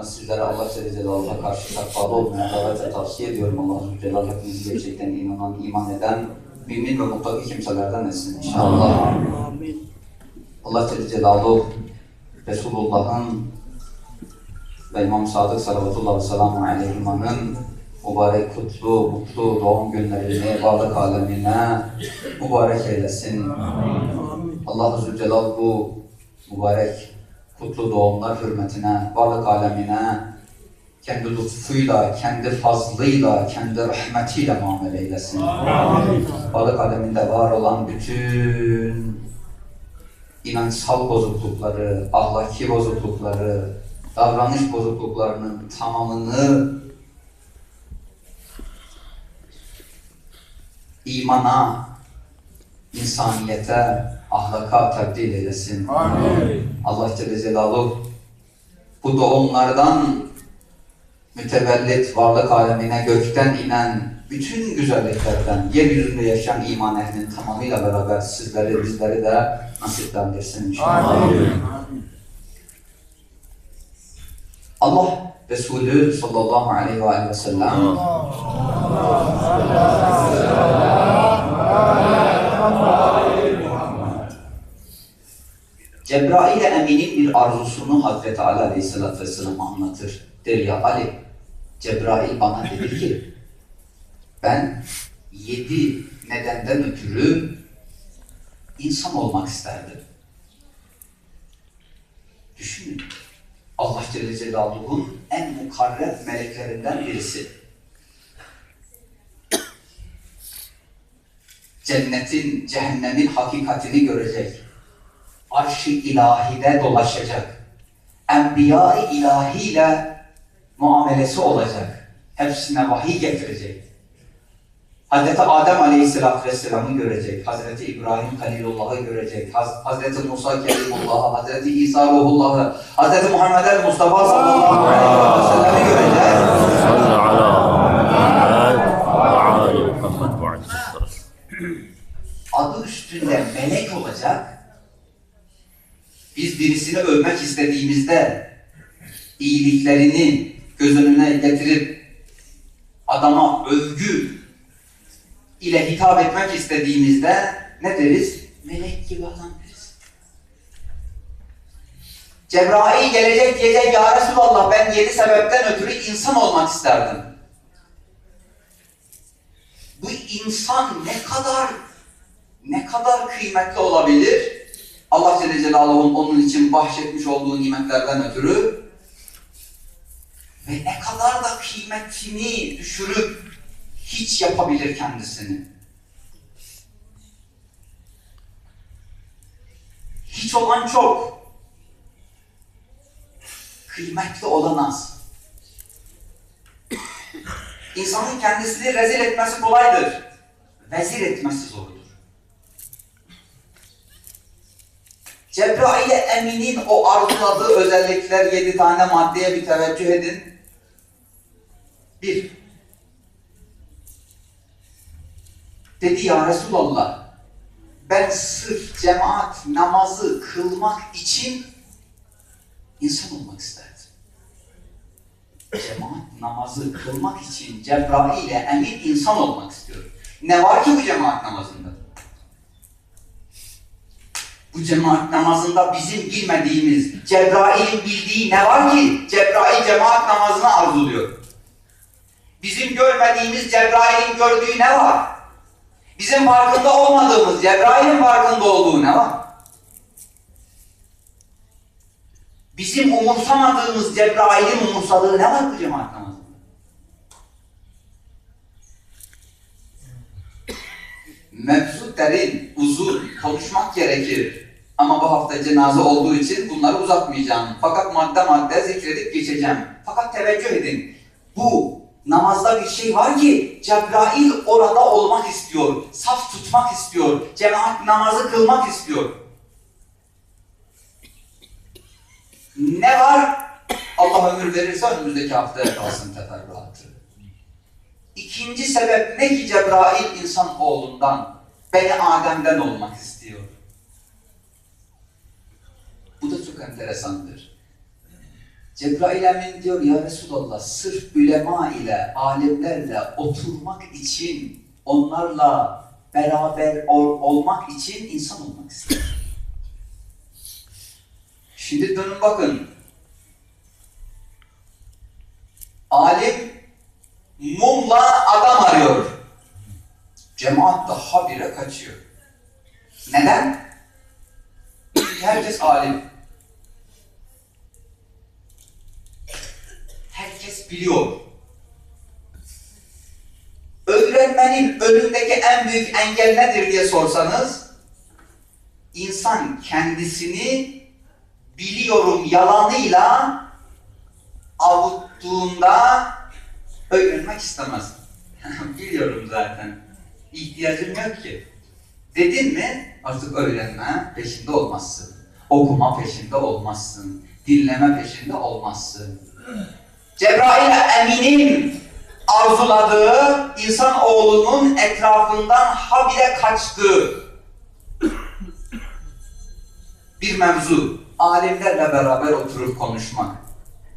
sizlere Allah Celle Celaluhu'na karşı takvalı olmaya davet ve tavsiye ediyorum. Allah Celle Celaluhu hepinizi gerçekten inanan, iman eden, mümin ve muttaki kimselerden etsin inşallah. Amin. Allah Celle Celaluhu Resulullah'ın ve İmam Sadık Salavatullah ve Selamu Aleyhiman'ın mübarek, kutlu, mutlu doğum günlerini varlık alemine mübarek eylesin. Allah Azze ve Celal bu mübarek, kutlu doğumlar hürmetine, varlık alemine kendi lütfuyla, kendi fazlıyla, kendi rahmetiyle muamele eylesin. Varlık aleminde var olan bütün inançsal bozuklukları, ahlaki bozuklukları, davranış bozukluklarının tamamını imana, insaniyete, ahlaka tebdil eylesin. Amin. Allah Celle Celaluhu bu doğumlardan mütevellit varlık alemine gökten inen bütün güzelliklerden yeryüzünde yaşayan iman ehlinin tamamıyla beraber sizleri, bizleri de nasiplendirsin inşallah. Amin. Allah Resulü sallallahu aleyhi ve sellem Cebrail-i Emin'in bir arzusunu Hazreti Ali Aleyhisselatü Vesselam'a anlatır. Der ya Ali, Cebrail bana dedi ki, ben 7 nedenden ötürü insan olmak isterdim. Düşünün, Allah Celle Celaluhu'nun en mukarreb meleklerinden birisi. Cennetin, cehennemin hakikatini görecek. Arş-ı ilahide dolaşacak. Enbiya-i ilahiyle muamelesi olacak. Hepsine vahiy getirecek. Hazreti Adem Aleyhisselatü Vesselam'ı görecek. Hazreti İbrahim Halilullah'ı görecek. Hazreti Musa Kelimullah'ı, Hazreti İsa Ruhullah'ı, Hazreti Muhammed el-Mustafa sallallahu aleyhi ve sellem'i görecek. Adı üstünde melek olacak. Biz birisini övmek istediğimizde iyiliklerini göz önüne getirip adama övgü ile hitap etmek istediğimizde ne deriz? Melek gibi adam deriz. Cebrail gelecek diyecek, ya Resulallah ben 7 sebepten ötürü insan olmak isterdim. Bu insan ne kadar kıymetli olabilir? Allah Celle Celaluhu'nun onun için bahşetmiş olduğu nimetlerden ötürü ve ne kadar da kıymetini düşürüp hiç yapabilir kendisini. Hiç olan çok, kıymetli olan az. İnsanın kendisini rezil etmesi kolaydır, vezir etmesi zordur. Cebrail-i Emin'in o arzuladığı özellikler 7 tane maddeye bir teveccüh edin. 1. Dedi ya Resulallah, ben sırf cemaat namazı kılmak için insan olmak isterdim. Cemaat namazı kılmak için Cebrail-i Emin insan olmak istiyorum. Ne var ki bu cemaat namazında? Bu cemaat namazında bizim bilmediğimiz, Cebrail'in bildiği ne var ki? Cebrail cemaat namazını arzuluyor. Bizim görmediğimiz, Cebrail'in gördüğü ne var? Bizim farkında olmadığımız, Cebrail'in farkında olduğu ne var? Bizim umursamadığımız, Cebrail'in umursadığı ne var bu cemaat namazında? Mevzu derin, uzun, konuşmak gerekir. Ama bu hafta cenaze olduğu için bunları uzatmayacağım. Fakat madde madde zikredip geçeceğim. Fakat teveccüh edin. Bu namazda bir şey var ki Cebrail orada olmak istiyor. Saf tutmak istiyor. Cemaat namazı kılmak istiyor. Ne var? Allah ömür verirse önümüzdeki haftaya kalsın teferruatı. İkinci sebep ne ki Cebrail insan oğlundan, Beni Adem'den olmak istiyor. Bu da çok enteresandır. Cebrail Emin diyor ya Resulallah, sırf ulema ile, alimlerle oturmak için, onlarla beraber olmak için insan olmak ister. Şimdi dönün bakın. Alim mumla adam arıyor. Cemaat da habire kaçıyor. Neden? Çünkü herkes alim. Herkes biliyor. Öğrenmenin önündeki en büyük engel nedir diye sorsanız, insan kendisini biliyorum yalanıyla avuttuğunda öğrenmek istemez. Biliyorum zaten. İhtiyacım yok ki. Dedin mi artık öğrenme peşinde olmazsın. Okuma peşinde olmazsın. Dinleme peşinde olmazsın. Cebrail Emin'in arzuladığı insanoğlunun etrafından habire kaçtığı bir mevzu. Alimlerle beraber oturup konuşmak.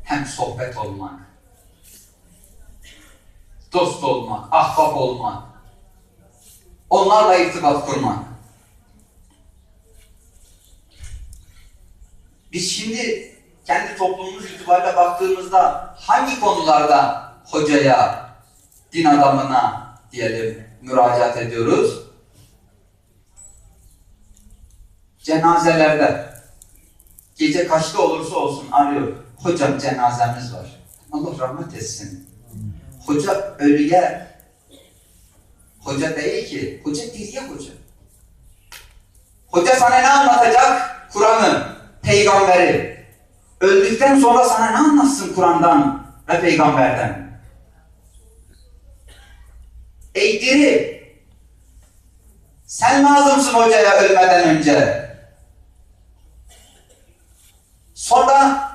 Hem sohbet olmak. Dost olmak, ahbap olmak. Onlarla irtibat kurmak. Biz şimdi kendi toplumumuz itibariyle baktığımızda hangi konularda hocaya, din adamına diyelim müracaat ediyoruz? Cenazelerde. Gece kaçta olursa olsun arıyor. Hocam cenazemiz var. Allah rahmet etsin. Hoca ölüye hoca değil ki. Hoca diriye hoca. Hoca sana ne anlatacak? Kur'an'ı, peygamberi. Öldükten sonra sana ne anlatsın Kur'an'dan ve peygamberden? Ey diri! Sen lazımsın hocaya ölmeden önce. Sonra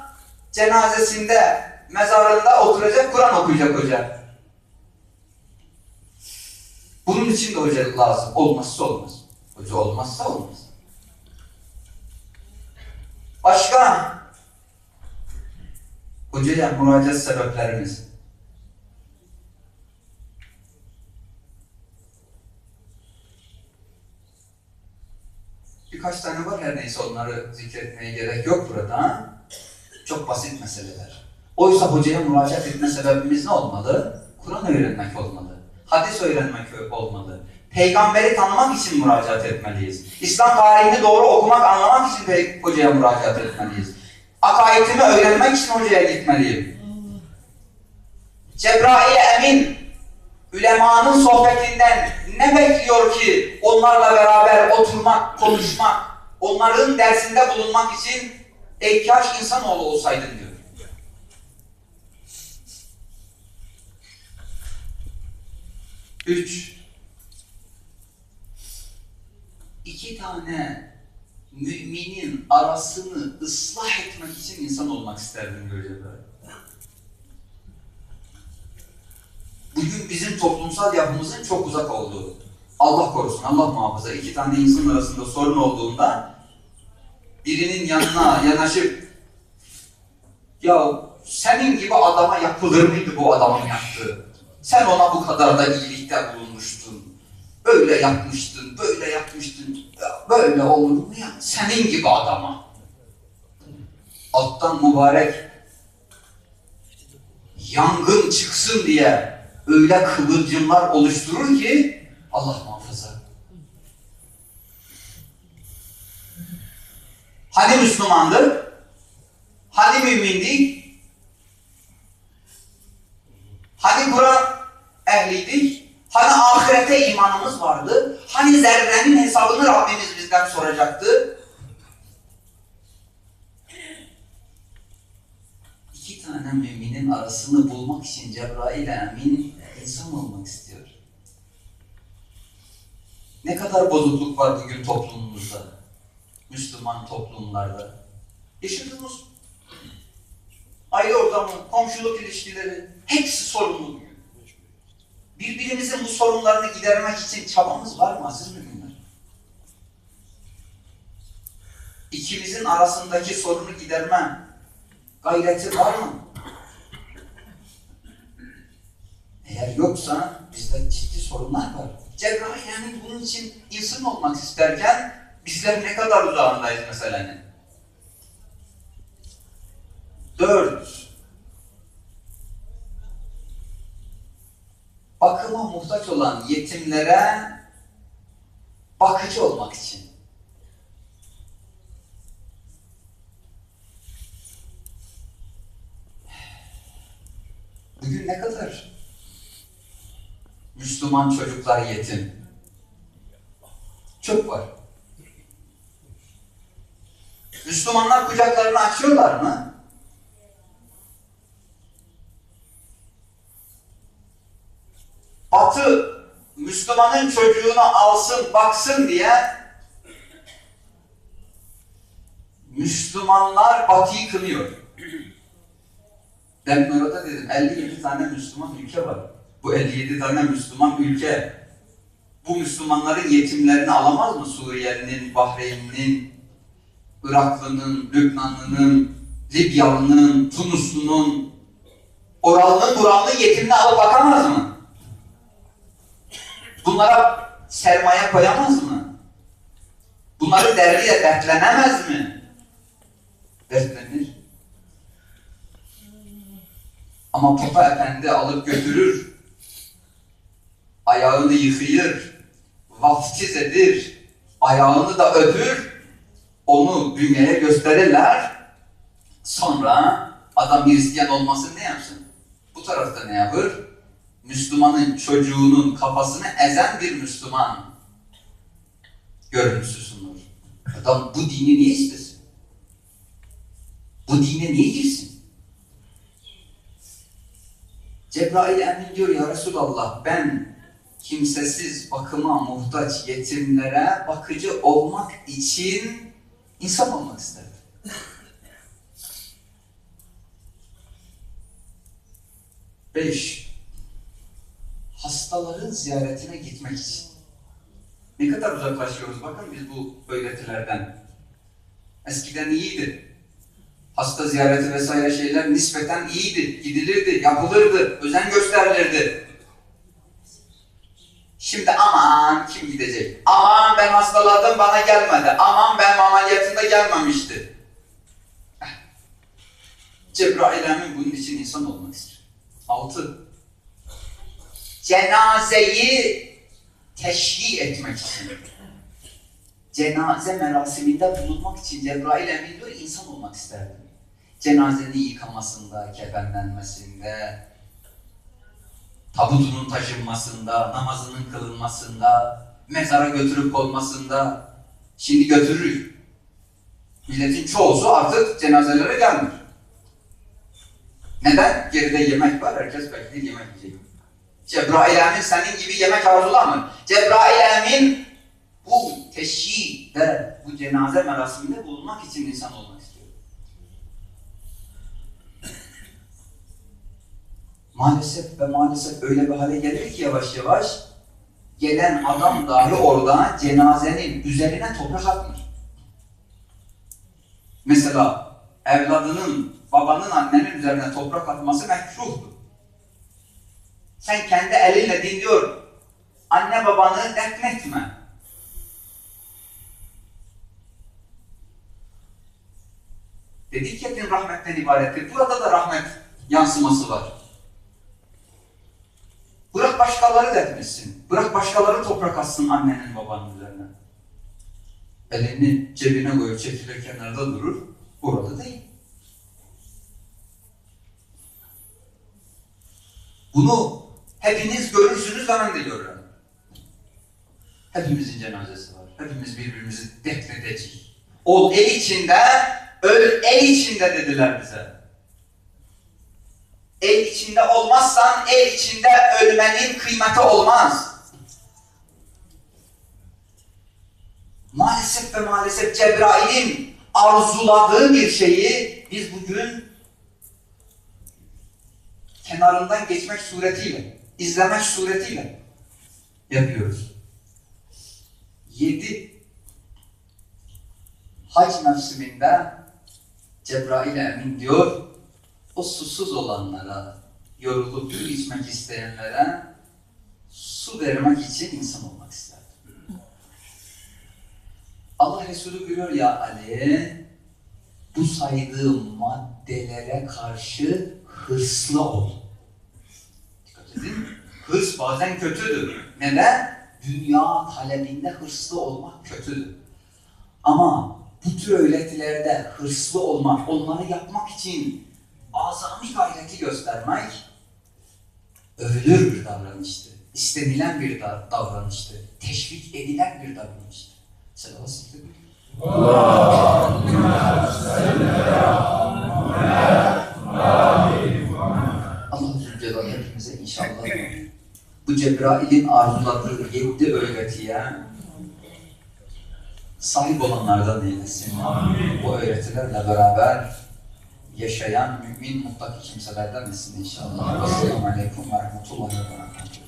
cenazesinde, mezarında oturacak, Kur'an okuyacak hoca. Bunun için de hoca lazım. Olmazsa olmaz. Hoca olmazsa olmaz. Başka? Hocaya müracaat sebeplerimiz. Birkaç tane var, her neyse onları zikretmeye gerek yok burada. Çok basit meseleler. Oysa hocaya müracaat etme sebebimiz ne olmalı? Kur'an öğrenmek olmalı. Hadis öğrenmek olmalı. Peygamberi tanımak için müracaat etmeliyiz. İslam tarihini doğru okumak, anlamak için hocaya müracaat etmeliyiz. Akaidimi öğrenmek için hocaya gitmeliyim. Cebrail Emin, ülemanın sohbetinden ne bekliyor ki onlarla beraber oturmak, konuşmak, onların dersinde bulunmak için ey kaş insanoğlu olsaydın diyor. Üç, iki tane müminin arasını ıslah etmek için insan olmak isterdim böyle böyle. Bugün bizim toplumsal yapımızın çok uzak olduğu, Allah korusun, Allah muhafaza, iki tane insan arasında sorun olduğunda birinin yanına yanaşıp ya senin gibi adama yapılır mıydı bu adamın yaptığı? Sen ona bu kadar da iyilikte bulunmuştun. Öyle yapmıştın, böyle yapmıştın. Ya böyle olur mu ya? Senin gibi adama. Alttan mübarek yangın çıksın diye öyle kıvılcımlar oluşturur ki Allah muhafaza. Hani Müslümandık? Hani mümindik? Hani Kur'an ehliydik? Hani ahirete imanımız vardı? Hani zerrenin hesabını Rabbimiz bizden soracaktı? İki tane müminin arasını bulmak için Cebrail Emin insan olmak istiyor. Ne kadar bozukluk var bugün toplumumuzda, Müslüman toplumlarda. Yaşadığımız aile ortamı, komşuluk ilişkileri, hepsi sorunlu bugün. Birbirimizin bu sorunlarını gidermek için çabamız var mı aziz müminler? İkimizin arasındaki sorunu giderme gayreti var mı? Eğer yoksa bizde ciddi sorunlar var. Cebrail yani bunun için insan olmak isterken bizler ne kadar uzağındayız meselenin. 4. Bakıma muhtaç olan yetimlere bakıcı olmak için. Bugün ne kadar Müslüman çocuklar yetim? Çok var. Müslümanlar kucaklarını açıyorlar mı? Batı Müslümanın çocuğunu alsın, baksın diye Müslümanlar Batı'yı kınıyor. Ben orada dedim 57 tane Müslüman ülke var. Bu 57 tane Müslüman ülke bu Müslümanların yetimlerini alamaz mı? Suriyelinin, Bahreyn'in, Iraklı'nın, Lübnanlı'nın, Libyalı'nın, Tunuslu'nun, Oralı'nın, Buranlı'nın yetimini alıp bakamaz mı? Bunlara sermaye koyamaz mı? Bunların derdiyle dertlenemez mi? Dertlenir. Ama Papa Efendi alıp götürür, ayağını yıkayır, vaftiz edir, ayağını da öpür, onu dünyaya gösterirler. Sonra adam Hristiyan olmasın ne yapsın? Bu tarafta ne yapar? Müslümanın çocuğunun kafasını ezen bir Müslüman görüntüsü sunur. Adam bu dini niye istesin? Bu dine niye girsin? Cebrail Emin diyor ya Resulallah ben kimsesiz, bakıma muhtaç yetimlere bakıcı olmak için insan olmak isterim. 5. Hastaların ziyaretine gitmek için. Ne kadar uzaklaşıyoruz bakın biz bu öğretilerden. Eskiden iyiydi. Hasta ziyareti vesaire şeyler nispeten iyiydi, gidilirdi, yapılırdı, özen gösterilirdi. Şimdi aman kim gidecek? Aman ben hastaladım bana gelmedi. Aman ben ameliyatında gelmemişti. Cebrail Emin bunun için insan olmak istiyor. 6. Cenazeyi teşhi etmek için. Cenaze merasiminde bulunmak için Cebrail Emin diyor insan olmak isterdim. Cenazenin yıkamasında, kefenlenmesinde, tabutunun taşınmasında, namazının kılınmasında, mezara götürüp konmasında. Şimdi götürür. Milletin çoğusu artık cenazelere gelmiyor. Neden? Geride yemek var, herkes bekliyor yemek yiyecek. Cebrail Emin senin gibi yemek arzular mı? Cebrail Emin bu teşhide, bu cenaze merasiminde bulunmak için insan olmak istiyor. Maalesef öyle bir hale gelir ki yavaş yavaş gelen adam dahi orada cenazenin üzerine toprak atmış. Mesela evladının, babanın, annenin üzerine toprak atması mekruhtur. Sen kendi elinle dinliyor, anne babanı defnetme. Dedik ya din rahmetten ibarettir. Burada da rahmet yansıması var. Bırak başkaları defnetsin. Bırak başkaları toprak atsın annenin babanın üzerine. Elini cebine koyup çekilir kenarda durur. Orada değil. Bunu hepiniz görürsünüz ve ben de görürüm. Hepimizin cenazesi var. Hepimiz birbirimizi defnedeceğiz. Ol el içinde, öl el içinde dediler bize. El içinde olmazsan el içinde ölmenin kıymeti olmaz. Maalesef Cebrail'in arzuladığı bir şeyi biz bugün kenarından geçmek suretiyle, izlemek suretiyle yapıyoruz. 7. Hac mevsiminde Cebrail Emin diyor, o susuz olanlara, yorulup su içmek isteyenlere su vermek için insan olmak isterdim. Allah Resulü buyuruyor ya Ali, bu saydığım maddelere karşı hırslı ol. Dikkat edin, hırs bazen kötüdür. Neden? Dünya talebinde hırslı olmak kötüdür. Ama bu tür öğretilerde hırslı olmak, onları yapmak için azami gayreti göstermek övülür bir davranıştır. İstenilen bir davranıştır. Teşvik edilen bir davranıştır. Selavat sıktık. Allah-u Zülcelal hepimize inşallah bu Cebrail'in arzuladığı 7 öğretiye sahip olanlardan eylesin. Bu öğretilerle beraber yaşayan mümin, muttaki kimselerden etsin inşallah. Esselamu Aleyküm ve Rahmetullahi ve Berekatuhu.